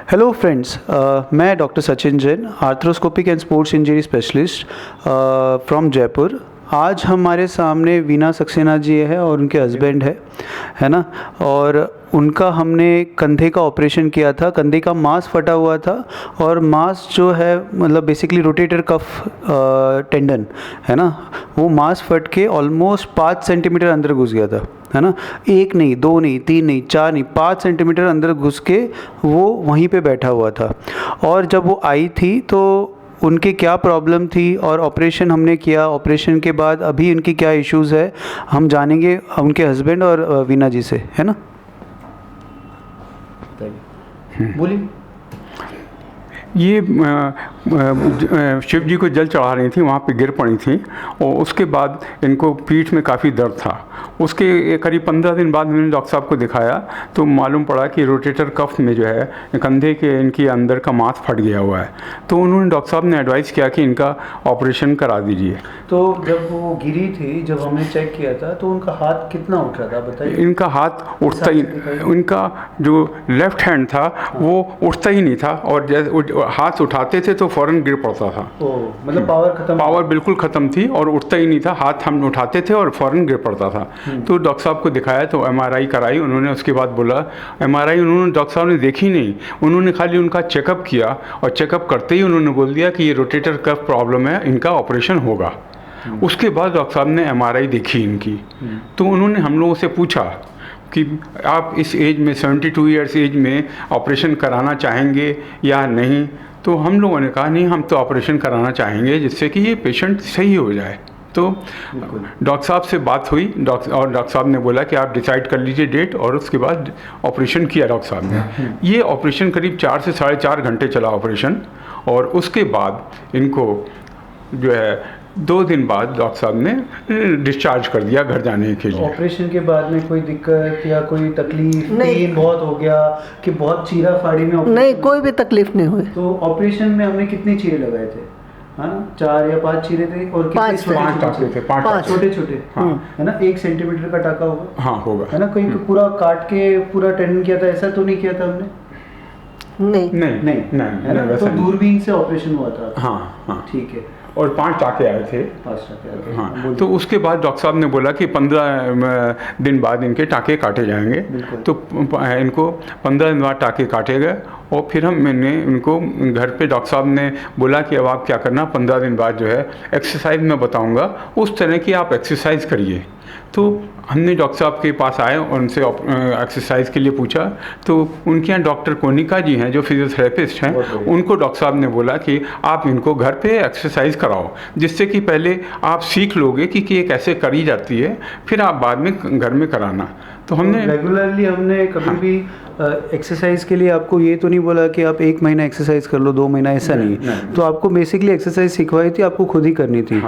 Hello friends, मैं doctor Sachin Jain, arthroscopic and sports injury specialist from Jaipur. आज हमारे सामने वीना सक्सेना जी है और उनके हस्बैंड है ना। और उनका हमने कंधे का ऑपरेशन किया था। कंधे का मांस फटा हुआ था और मांस जो है मतलब बेसिकली रोटेटर कफ टेंडन है ना, वो मांस फट के ऑलमोस्ट 5 सेंटीमीटर अंदर घुस गया था, है ना। 1 नहीं, 2 नहीं, 3 नहीं, 4 नहीं, 5 सेंटीमीटर अंदर घुस के वो वहीं पे बैठा हुआ था। और जब वो आई थी तो उनके क्या प्रॉब्लम थी और ऑपरेशन हमने किया, ऑपरेशन के बाद अभी उनकी क्या इश्यूज़ है हम जानेंगे उनके हस्बैंड और वीना जी से, है ना। बोलिए। ये शिव जी को जल चढ़ा रही थी, वहाँ पे गिर पड़ी थी और उसके बाद इनको पीठ में काफ़ी दर्द था। उसके करीब 15 दिन बाद मैंने डॉक्टर साहब को दिखाया तो मालूम पड़ा कि रोटेटर कफ में जो है कंधे के इनके अंदर का मांस फट गया हुआ है। तो उन्होंने डॉक्टर साहब ने एडवाइस किया कि इनका ऑपरेशन करा दीजिए। तो जब वो गिरी थी, जब हमने चेक किया था तो उनका हाथ कितना उठ रहा था बताइए। इनका हाथ उठता ही, उनका जो लेफ्ट हैंड था वो उठता ही नहीं था और जैसे हाथ उठाते थे तो फ़ौरन गिर पड़ता था। मतलब पावर खत्म, पावर बिल्कुल ख़त्म थी और उठता ही नहीं था। हाथ हम उठाते थे और फ़ौरन गिर पड़ता था। तो डॉक्टर साहब को दिखाया तो एमआरआई कराई उन्होंने। उसके बाद बोला एमआरआई उन्होंने डॉक्टर साहब ने देखी नहीं, उन्होंने खाली उनका चेकअप किया और चेकअप करते ही उन्होंने बोल दिया कि ये रोटेटर कफ प्रॉब्लम है, इनका ऑपरेशन होगा। उसके बाद डॉक्टर साहब ने एमआरआई देखी इनकी। तो उन्होंने हम लोगों से पूछा कि आप इस एज में 72 ईयर्स एज में ऑपरेशन कराना चाहेंगे या नहीं। तो हम लोगों ने कहा नहीं, हम तो ऑपरेशन कराना चाहेंगे जिससे कि ये पेशेंट सही हो जाए। तो डॉक्टर साहब से बात हुई और डॉक्टर साहब ने बोला कि आप डिसाइड कर लीजिए डेट, और उसके बाद ऑपरेशन किया डॉक्टर साहब ने। ये ऑपरेशन करीब 4 से 4.5 घंटे चला ऑपरेशन। और उसके बाद इनको जो है 2 दिन बाद डॉक्टर साहब ने डिस्चार्ज कर दिया घर जाने के लिए। ऑपरेशन के बाद में कोई दिक्कत या कोई तकलीफ, पेन बहुत हो गया कि बहुत चीरा फाड़ी में? नहीं, कोई भी तकलीफ नहीं हुई। तो ऑपरेशन में हमने कितने चीरे लगाए थे? हाँ, 4 या 5 चीरे थे और कितने पाँच टाँके थे, 5 छोटे छोटे, हाँ, है ना। 1 सेंटीमीटर का टाका होगा, हाँ होगा, है ना। कहीं पूरा काट के पूरा टेंडन किया था, ऐसा तो नहीं किया था हमने? नहीं नहीं नहीं है ना। तो दूरबीन से ऑपरेशन हुआ था। हाँ हाँ, ठीक है। और 5 टाँके आए थे। 5 टाँके आए थे, हाँ। तो उसके बाद डॉक्टर साहब ने बोला कि 15 दिन बाद इनके टाँके काटे जाएंगे। तो इनको 15 दिन बाद टाँके काटे गए और फिर मैंने उनको घर पे डॉक्टर साहब ने बोला कि अब आप क्या करना, 15 दिन बाद जो है एक्सरसाइज मैं बताऊंगा, उस तरह की आप एक्सरसाइज करिए। तो हमने डॉक्टर साहब के पास आए और उनसे एक्सरसाइज के लिए पूछा। तो उनके यहाँ डॉक्टर कोनिका जी हैं जो फिजियोथेरेपिस्ट हैं, उनको डॉक्टर साहब ने बोला कि आप इनको घर पे एक्सरसाइज कराओ, जिससे कि पहले आप सीख लोगे कि ये कैसे करी जाती है, फिर आप बाद में घर में कराना। तो हमने रेगुलरली हमने कभी भी एक्सरसाइज के लिए आपको ये तो नहीं बोला कि आप 1 महीना एक्सरसाइज कर लो, 2 महीना, ऐसा नहीं। तो आपको बेसिकली एक्सरसाइज सिखवाई थी, आपको खुद ही करनी थी।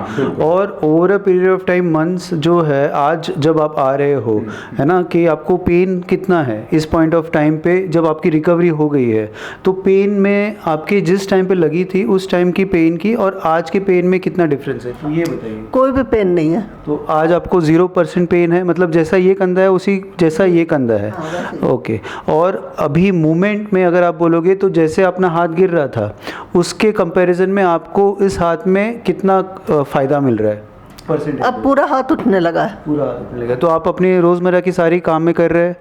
और over a period of time, months जो है, आज जब आप आ रहे हो, है ना, कि आपको पेन कितना है इस पॉइंट ऑफ टाइम पे, जब आपकी रिकवरी हो गई है, तो पेन में आपके जिस टाइम पे लगी थी उस टाइम की पेन की और आज के पेन में कितना डिफरेंस है, तो ये बताइए। कोई भी पेन नहीं है। तो आज आपको 0% पेन है, मतलब जैसा ये कंधा है उसी जैसा ये कंधा है। ओके। और अभी मूवमेंट में अगर आप बोलोगे तो जैसे अपना हाथ गिर रहा था उसके कंपैरिजन में आपको इस हाथ में कितना फ़ायदा मिल रहा है परसेंटेज? अब पूरा हाथ उठने लगा है। पूरा हाथ उठने लगा। तो आप अपने रोज़मर्रा की सारी काम में कर रहे हैं,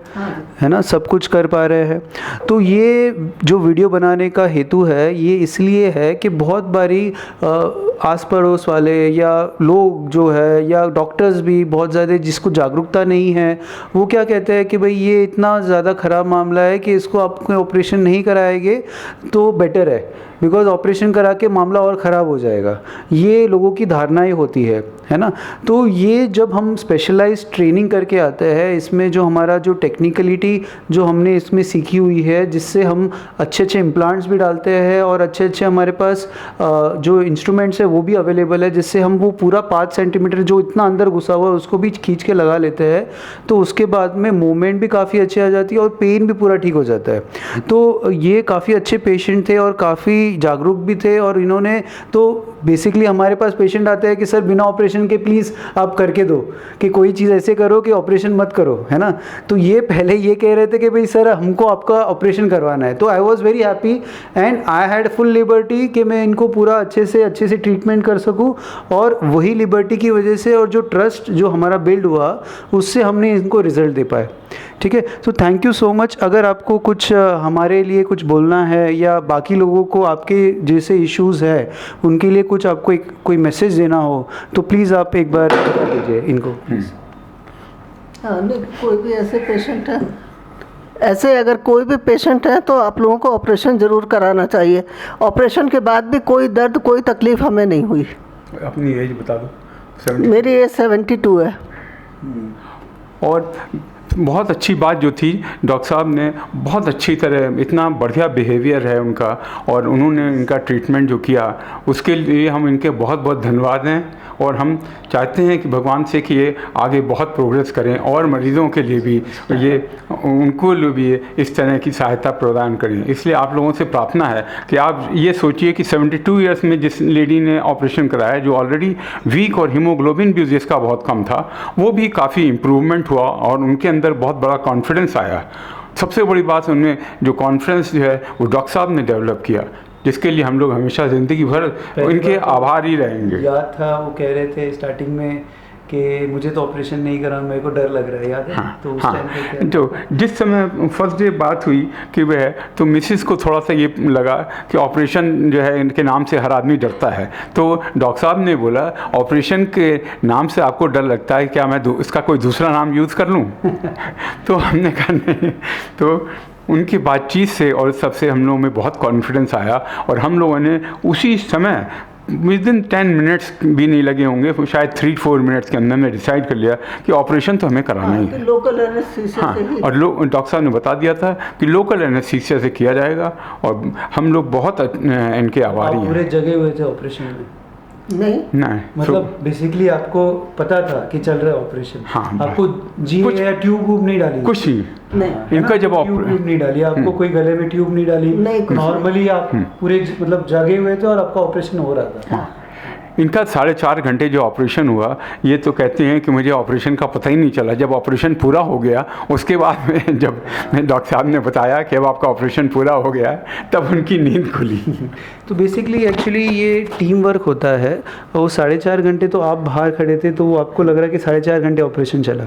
है ना, सब कुछ कर पा रहे हैं। तो ये जो वीडियो बनाने का हेतु है ये इसलिए है कि बहुत बारी आस पड़ोस वाले या लोग जो है या डॉक्टर्स भी बहुत ज़्यादा, जिसको जागरूकता नहीं है, वो क्या कहते हैं कि भाई ये इतना ज़्यादा ख़राब मामला है कि इसको आप ऑपरेशन नहीं कराएंगे तो बेटर है, बिकॉज ऑपरेशन करा के मामला और ख़राब हो जाएगा। ये लोगों की धारणाएं होती है ना। तो ये जब हम स्पेशलाइज्ड ट्रेनिंग करके आते हैं, इसमें जो हमारा जो टेक्निकलिटी जो हमने इसमें सीखी हुई है, जिससे हम अच्छे अच्छे इम्प्लांट्स भी डालते हैं और अच्छे अच्छे हमारे पास जो इंस्ट्रूमेंट्स है वो भी अवेलेबल है, जिससे हम वो पूरा 5 सेंटीमीटर जो इतना अंदर घुसा हुआ है उसको भी खींच के लगा लेते हैं। तो उसके बाद में मूवमेंट भी काफ़ी अच्छी आ जाती है और पेन भी पूरा ठीक हो जाता है। तो ये काफ़ी अच्छे पेशेंट थे और काफ़ी जागरूक भी थे, और इन्होंने तो बेसिकली हमारे पास पेशेंट आते हैं कि सर बिना ऑपरेशन के प्लीज़ आप करके दो, कि कोई चीज़ ऐसे करो कि ऑपरेशन मत करो, है ना। तो ये पहले ये कह रहे थे कि भाई सर हमको आपका ऑपरेशन करवाना है। तो I was very happy and I had full liberty कि मैं इनको पूरा अच्छे से ट्रीटमेंट कर सकूं, और वही लिबर्टी की वजह से और जो ट्रस्ट जो हमारा बिल्ड हुआ उससे हमने इनको रिजल्ट दे पाए। ठीक है, तो थैंक यू सो मच। अगर आपको कुछ हमारे लिए कुछ बोलना है या बाकी लोगों को आपके जैसे इश्यूज़ है उनके लिए कुछ आपको कोई मैसेज देना हो तो प्लीज़ आप एक बार बता दीजिए इनको। हाँ, नहीं, कोई भी ऐसे पेशेंट है, ऐसे अगर कोई भी पेशेंट है तो आप लोगों को ऑपरेशन ज़रूर कराना चाहिए। ऑपरेशन के बाद भी कोई दर्द कोई तकलीफ़ हमें नहीं हुई। अपनी एज बता दो। 70 मेरी एज 72 है। और बहुत अच्छी बात जो थी, डॉक्टर साहब ने बहुत अच्छी तरह, इतना बढ़िया बिहेवियर है उनका, और उन्होंने इनका ट्रीटमेंट जो किया उसके लिए हम इनके बहुत बहुत धन्यवाद हैं। और हम चाहते हैं कि भगवान से कि ये आगे बहुत प्रोग्रेस करें और मरीज़ों के लिए भी ये उनको भी इस तरह की सहायता प्रदान करें। इसलिए आप लोगों से प्रार्थना है कि आप ये सोचिए कि 72 ईयर्स में जिस लेडी ने ऑपरेशन कराया, जो ऑलरेडी वीक और हीमोग्लोबिन भी जिसका बहुत कम था, वो भी काफ़ी इम्प्रूवमेंट हुआ और उनके अंदर बहुत बड़ा कॉन्फिडेंस आया। सबसे बड़ी बात, उनमें जो कॉन्फिडेंस जो है वो डॉक्टर साहब ने डेवलप किया, जिसके लिए हम लोग हमेशा ज़िंदगी भर इनके आभारी रहेंगे। याद था वो कह रहे थे स्टार्टिंग में कि मुझे तो ऑपरेशन नहीं करा, मेरे को डर लग रहा है, याद है? हाँ, तो उस हाँ, टाइम पे क्या? तो जिस समय फर्स्ट डे बात हुई कि वह, तो मिसिस को थोड़ा सा ये लगा कि ऑपरेशन जो है इनके नाम से हर आदमी डरता है। तो डॉक्टर साहब ने बोला, ऑपरेशन के नाम से आपको डर लगता है, क्या मैं इसका कोई दूसरा नाम यूज़ कर लूँ? तो हमने कहा नहीं। तो उनकी बातचीत से और सबसे हम लोगों में बहुत कॉन्फिडेंस आया, और हम लोगों ने उसी समय विदिन 10 मिनट्स भी नहीं लगे होंगे, शायद 3-4 मिनट्स के अंदर में डिसाइड कर लिया कि ऑपरेशन तो हमें कराना ही है। लोकल एनेस्थीसिया से ही। और डॉक्टर साहब ने बता दिया था कि लोकल एनेस्थीसिया से किया जाएगा, और हम लोग बहुत इनके आभारी हैं। पूरे जगह हुए थे ऑपरेशन में? नहीं, मतलब बेसिकली आपको पता था कि चल रहा है ऑपरेशन? हाँ, आपको जी या ट्यूब वूब नहीं डाली? कुछ नहीं। इनका जब ट्यूब नहीं डाली आपको, कोई गले में ट्यूब नहीं डाली? नहीं, नॉर्मली आप पूरे मतलब जगे हुए थे और आपका ऑपरेशन हो रहा था? इनका 4.5 घंटे जो ऑपरेशन हुआ, ये तो कहते हैं कि मुझे ऑपरेशन का पता ही नहीं चला। जब ऑपरेशन पूरा हो गया उसके बाद में जब डॉक्टर साहब ने बताया कि अब आपका ऑपरेशन पूरा हो गया है, तब उनकी नींद खुली। तो बेसिकली एक्चुअली ये टीम वर्क होता है। वो 4.5 घंटे तो आप बाहर खड़े थे, तो वो आपको लग रहा है कि 4.5 घंटे ऑपरेशन चला।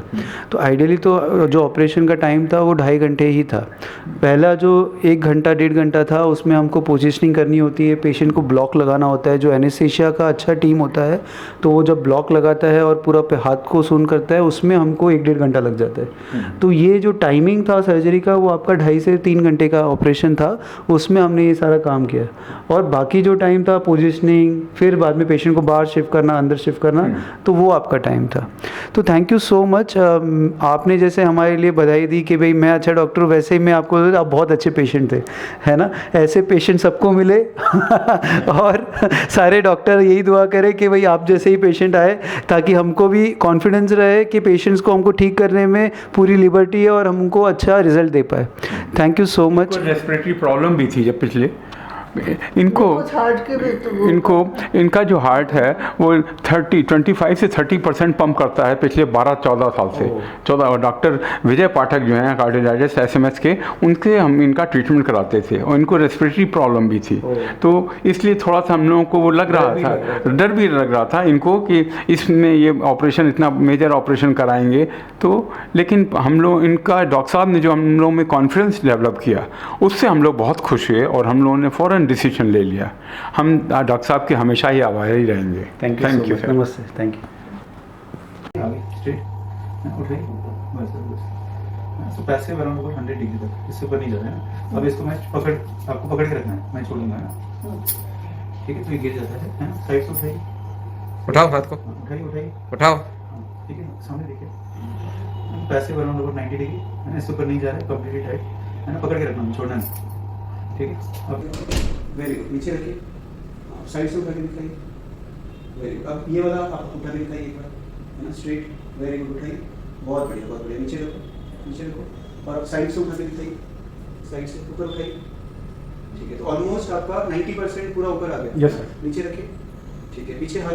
तो आइडियली तो जो ऑपरेशन का टाइम था वो 2.5 घंटे ही था। पहला जो 1 घंटा 1.5 घंटा था उसमें हमको पोजिशनिंग करनी होती है, पेशेंट को ब्लॉक लगाना होता है। जो एनेस्थीसिया का अच्छा टीम होता है तो वो जब ब्लॉक लगाता है और पूरा पे हाथ को सून करता है, उसमें हमको 1-1.5 घंटा लग जाता है। तो ये जो टाइमिंग था सर्जरी का, वो आपका 2.5 से 3 घंटे का ऑपरेशन था, उसमें हमने ये सारा काम किया। और बाकी जो टाइम था पोजिशनिंग, फिर बाद में पेशेंट को बाहर शिफ्ट करना, अंदर शिफ्ट करना, तो वो आपका टाइम था। तो थैंक यू सो मच। आपने जैसे हमारे लिए बधाई दी कि भाई मैं अच्छा डॉक्टर हूँ, वैसे ही मैं आपको, आप बहुत अच्छे पेशेंट थे, है ना। ऐसे पेशेंट सबको मिले और सारे डॉक्टर यही दुआ करें कि भाई आप जैसे ही पेशेंट आए, ताकि हमको भी कॉन्फिडेंस रहे कि पेशेंट्स को हमको ठीक करने में पूरी लिबर्टी है और हमको अच्छा रिजल्ट दे पाए। Thank you so much. Respiratory problem भी थी जब पिछले इनको हार्ट के भी तो इनका जो हार्ट है वो 25 से 30% पंप करता है पिछले 12-14 साल से। 14 डॉक्टर विजय पाठक जो हैं कार्डियोलॉजिस्ट SMS के, उनके हम इनका ट्रीटमेंट कराते थे, और इनको रेस्पिरेटरी प्रॉब्लम भी थी। तो इसलिए थोड़ा सा हम लोगों को वो लग रहा था, डर भी लग रहा था इनको कि इसमें ये ऑपरेशन, इतना मेजर ऑपरेशन कराएंगे। तो लेकिन हम लोग, इनका डॉक्टर साहब ने जो हम लोगों में कॉन्फिडेंस डेवलप किया, उससे हम लोग बहुत खुश हुए, और हम लोगों ने फ़ौरन डिसीजन ले लिया। हम डॉक्टर साहब के हमेशा ही आभारी रहेंगे। Thank you sir. नमस्ते। Thank you. पैसे अराउंड 100 डिग्री तक, इससे ऊपर नहीं जाना है। अब इसको मैं आपको पकड़ के रखना है, मैं छोड़ूंगा ना, ठीक है। तो ये गिर जाता है, साइड से उठाइए, उठाओ हाथ को, उठाइए, उठाओ, ठीक है। सामने देखिए, पैसे अराउंड 90 डिग्री है ना, इससे ऊपर नहीं जा रहा है, कंप्लीटली टाइट है ना, पकड़ के रखना, छोड़ना नहीं, ठीक है। अब वेरी गुड, नीचे रखिए, साइड से उठा के दिखाइए, वेरी गुड। अब ये वाला आप उठा के दिखाइए एक बार, है ना, स्ट्रेट, वेरी गुड, उठाइए, बहुत बढ़िया, बहुत बढ़िया। नीचे रखो, नीचे रखो, और अब साइड से उठा के दिखाइए, साइड से ऊपर उठाइए, ठीक है, तो ऑलमोस्ट आपका 90% पूरा ऊपर आ गया। Yes sir. नीचे रखिए, ठीक है, पीछे हाथ